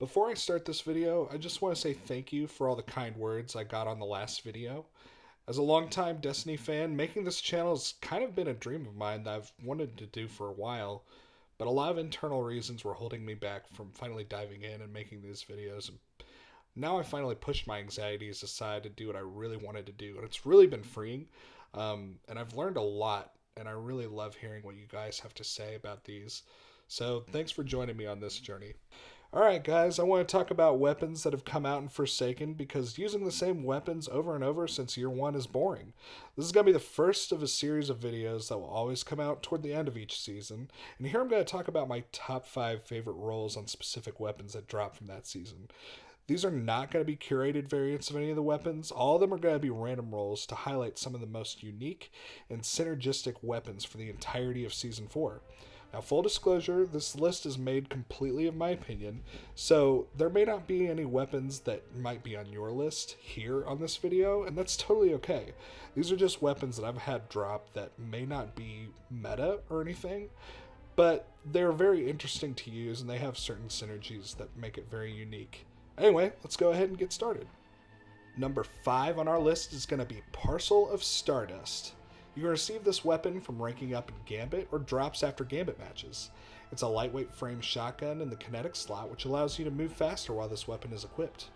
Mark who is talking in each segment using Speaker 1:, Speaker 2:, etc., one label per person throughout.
Speaker 1: Before I start this video, I just want to say thank you for all the kind words I got on the last video. As a longtime Destiny fan, making this channel has kind of been a dream of mine that I've wanted to do for a while, but a lot of internal reasons were holding me back from finally diving in and making these videos. Now I finally pushed my anxieties aside to do what I really wanted to do, and it's really been freeing. And I've learned a lot, and I really love hearing what you guys have to say about these. So thanks for joining me on this journey. Alright, guys, I want to talk about weapons that have come out in Forsaken because using the same weapons over and over since year one is boring. This is going to be the first of a series of videos that will always come out toward the end of each season, and here I'm going to talk about my top 5 favorite rolls on specific weapons that drop from that season. These are not going to be curated variants of any of the weapons. All of them are going to be random rolls to highlight some of the most unique and synergistic weapons for the entirety of Season 4. Now, full disclosure, this list is made completely of my opinion, so there may not be any weapons that might be on your list here on this video, and that's totally okay. These are just weapons that I've had drop that may not be meta or anything, but they're very interesting to use, and they have certain synergies that make it very unique. Anyway, let's go ahead and get started. Number 5 on our list is going to be Parcel of Stardust. You can receive this weapon from ranking up in Gambit or drops after Gambit matches. It's a lightweight frame shotgun in the kinetic slot, which allows you to move faster while this weapon is equipped.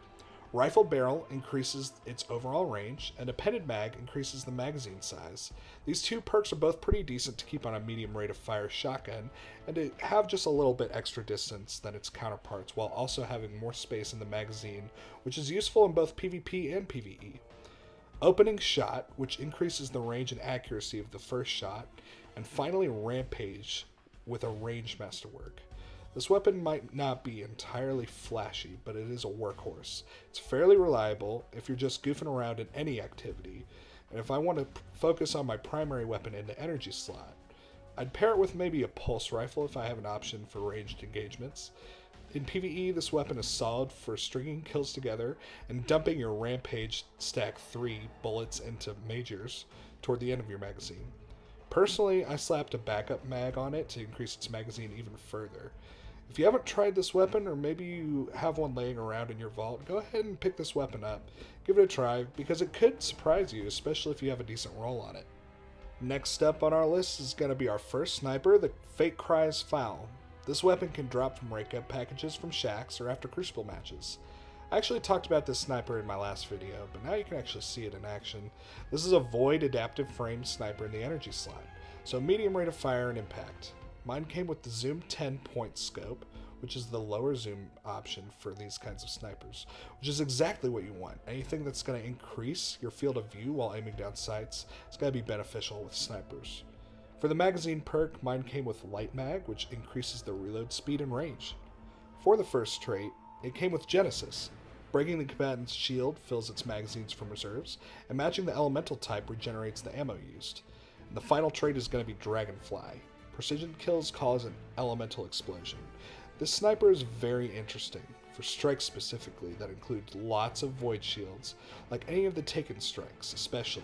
Speaker 1: Rifle barrel increases its overall range, and appended mag increases the magazine size. These two perks are both pretty decent to keep on a medium rate of fire shotgun, and to have just a little bit extra distance than its counterparts, while also having more space in the magazine, which is useful in both PvP and PvE. Opening shot, which increases the range and accuracy of the first shot, and finally Rampage with a range masterwork. This weapon might not be entirely flashy, but it is a workhorse. It's fairly reliable if you're just goofing around in any activity, and if I want to focus on my primary weapon in the energy slot, I'd pair it with maybe a pulse rifle if I have an option for ranged engagements. In PvE, this weapon is solid for stringing kills together and dumping your Rampage stack 3 bullets into majors toward the end of your magazine. Personally, I slapped a backup mag on it to increase its magazine even further. If you haven't tried this weapon, or maybe you have one laying around in your vault, go ahead and pick this weapon up. Give it a try, because it could surprise you, especially if you have a decent roll on it. Next up on our list is going to be our first sniper, the Fate Cries Foul. This weapon can drop from rank up packages from Shaxx or after Crucible matches. I actually talked about this sniper in my last video, but now you can actually see it in action. This is a Void adaptive frame sniper in the energy slot, so medium rate of fire and impact. Mine came with the Zoom 10 point scope, which is the lower zoom option for these kinds of snipers, which is exactly what you want. Anything that's going to increase your field of view while aiming down sights is going to be beneficial with snipers. For the magazine perk, mine came with Light Mag, which increases the reload speed and range. For the first trait, it came with Genesis. Breaking the combatant's shield fills its magazines from reserves, and matching the elemental type regenerates the ammo used. And the final trait is going to be Dragonfly. Precision kills cause an elemental explosion. This sniper is very interesting, for strikes specifically that include lots of void shields, like any of the Taken strikes especially.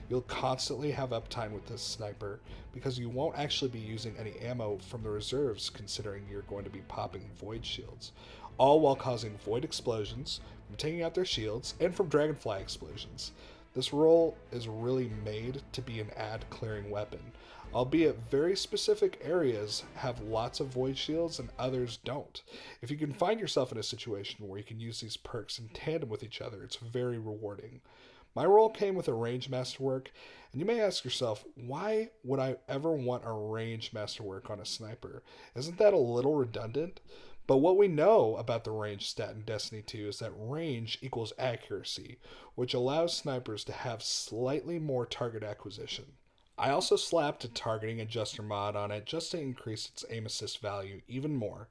Speaker 1: You'll constantly have uptime with this sniper because you won't actually be using any ammo from the reserves considering you're going to be popping void shields, all while causing void explosions from taking out their shields and from dragonfly explosions. This role is really made to be an ad clearing weapon, albeit very specific areas have lots of void shields and others don't. If you can find yourself in a situation where you can use these perks in tandem with each other, it's very rewarding. My role came with a range masterwork, and you may ask yourself, why would I ever want a range masterwork on a sniper? Isn't that a little redundant? But what we know about the range stat in Destiny 2 is that range equals accuracy, which allows snipers to have slightly more target acquisition. I also slapped a targeting adjuster mod on it just to increase its aim assist value even more.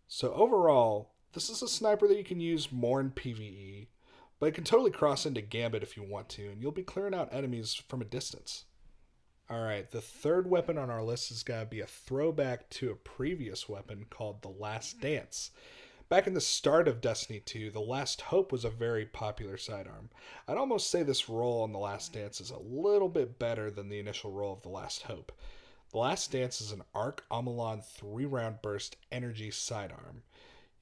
Speaker 1: So overall, this is a sniper that you can use more in PvE, but it can totally cross into Gambit if you want to, and you'll be clearing out enemies from a distance. Alright, the third weapon on our list is going to be a throwback to a previous weapon called the Last Dance. Back in the start of Destiny 2, the Last Hope was a very popular sidearm. I'd almost say this role on the Last Dance is a little bit better than the initial role of the Last Hope. The Last Dance is an Arc Amalon 3-round burst energy sidearm.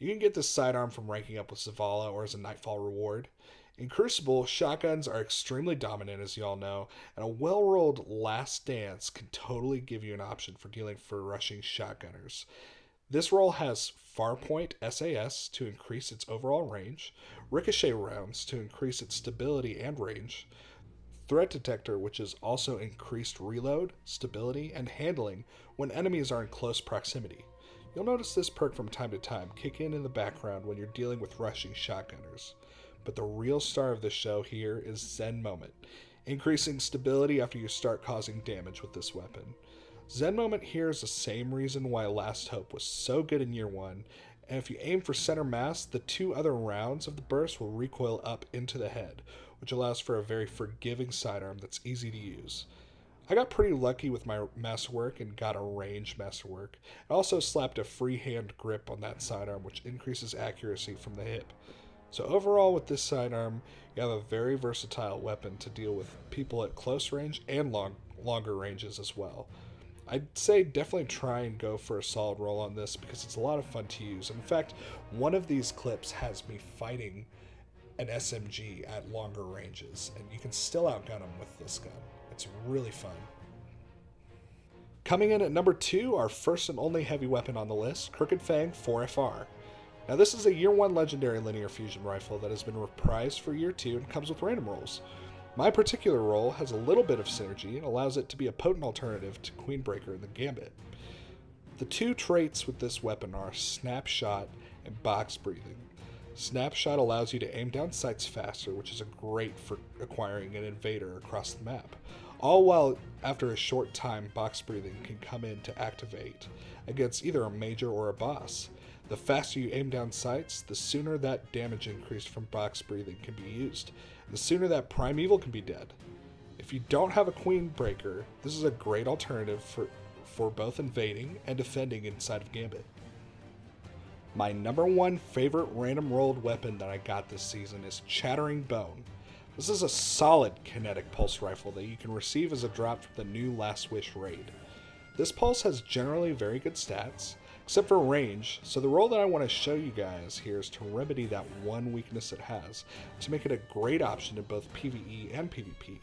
Speaker 1: You can get this sidearm from ranking up with Zavala or as a Nightfall reward. In Crucible, shotguns are extremely dominant, as you all know, and a well-rolled Last Dance can totally give you an option for dealing for rushing shotgunners. This roll has Farpoint SAS to increase its overall range, Ricochet rounds to increase its stability and range, Threat Detector, which is also increased reload, stability, and handling when enemies are in close proximity. You'll notice this perk from time to time kick in the background when you're dealing with rushing shotgunners. But the real star of the show here is Zen Moment, increasing stability after you start causing damage with this weapon. Zen Moment here is the same reason why Last Hope was so good in year 1, and if you aim for center mass, the 2 other rounds of the burst will recoil up into the head, which allows for a very forgiving sidearm that's easy to use. I got pretty lucky with my masterwork and got a ranged masterwork. I also slapped a freehand grip on that sidearm, which increases accuracy from the hip. So overall with this sidearm, you have a very versatile weapon to deal with people at close range and longer ranges as well. I'd say definitely try and go for a solid roll on this because it's a lot of fun to use. In fact, one of these clips has me fighting an SMG at longer ranges, and you can still outgun them with this gun. It's really fun. Coming in at number 2, our first and only heavy weapon on the list, Crooked Fang 4FR. Now this is a year 1 legendary linear fusion rifle that has been reprised for year 2 and comes with random rolls. My particular roll has a little bit of synergy and allows it to be a potent alternative to Queenbreaker and the Gambit. The 2 traits with this weapon are Snapshot and Box Breathing. Snapshot allows you to aim down sights faster, which is great for acquiring an invader across the map. All while, after a short time, Box Breathing can come in to activate against either a major or a boss. The faster you aim down sights, the sooner that damage increase from Box Breathing can be used, and the sooner that Primeval can be dead. If you don't have a Queenbreaker, this is a great alternative for both invading and defending inside of Gambit. My number 1 favorite random rolled weapon that I got this season is Chattering Bone. This is a solid kinetic pulse rifle that you can receive as a drop from the new Last Wish raid. This pulse has generally very good stats, except for range, so the roll that I want to show you guys here is to remedy that one weakness it has, to make it a great option in both PvE and PvP.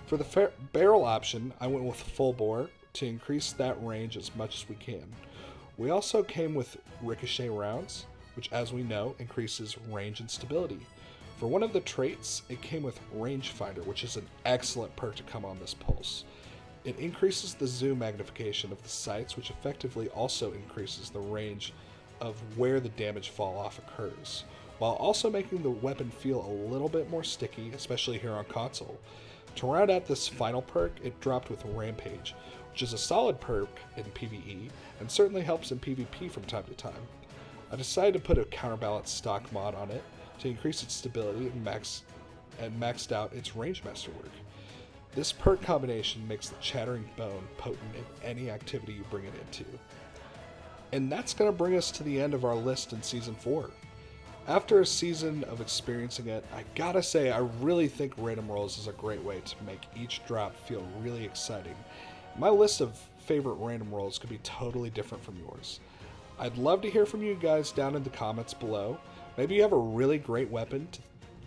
Speaker 1: For the barrel option, I went with full bore to increase that range as much as we can. We also came with ricochet rounds, which as we know increases range and stability. For one of the traits, it came with Rangefinder, which is an excellent perk to come on this pulse. It increases the zoom magnification of the sights, which effectively also increases the range of where the damage fall off occurs, while also making the weapon feel a little bit more sticky, especially here on console. To round out this final perk, it dropped with Rampage, which is a solid perk in PvE, and certainly helps in PvP from time to time. I decided to put a counterbalance stock mod on it to increase its stability and maxed out its range masterwork. This perk combination makes the Chattering Bone potent in any activity you bring it into. And that's going to bring us to the end of our list in Season 4. After a season of experiencing it, I gotta say I really think random rolls is a great way to make each drop feel really exciting. My list of favorite random rolls could be totally different from yours. I'd love to hear from you guys down in the comments below. Maybe you have a really great weapon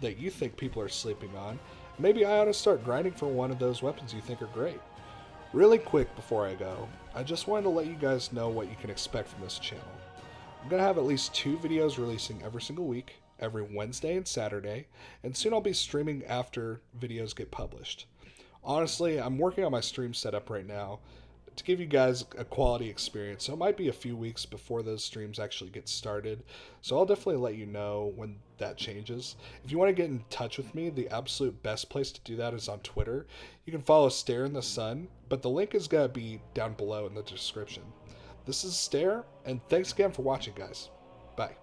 Speaker 1: that you think people are sleeping on. Maybe I ought to start grinding for one of those weapons you think are great. Really quick before I go, I just wanted to let you guys know what you can expect from this channel. I'm going to have at least 2 videos releasing every single week, every Wednesday and Saturday, and soon I'll be streaming after videos get published. Honestly, I'm working on my stream setup right now to give you guys a quality experience, so it might be a few weeks before those streams actually get started, so I'll definitely let you know when that changes. If you want to get in touch with me, the absolute best place to do that is on Twitter. You can follow Stare in the Sun, but the link is going to be down below in the description. This is Stare, and thanks again for watching, guys. Bye.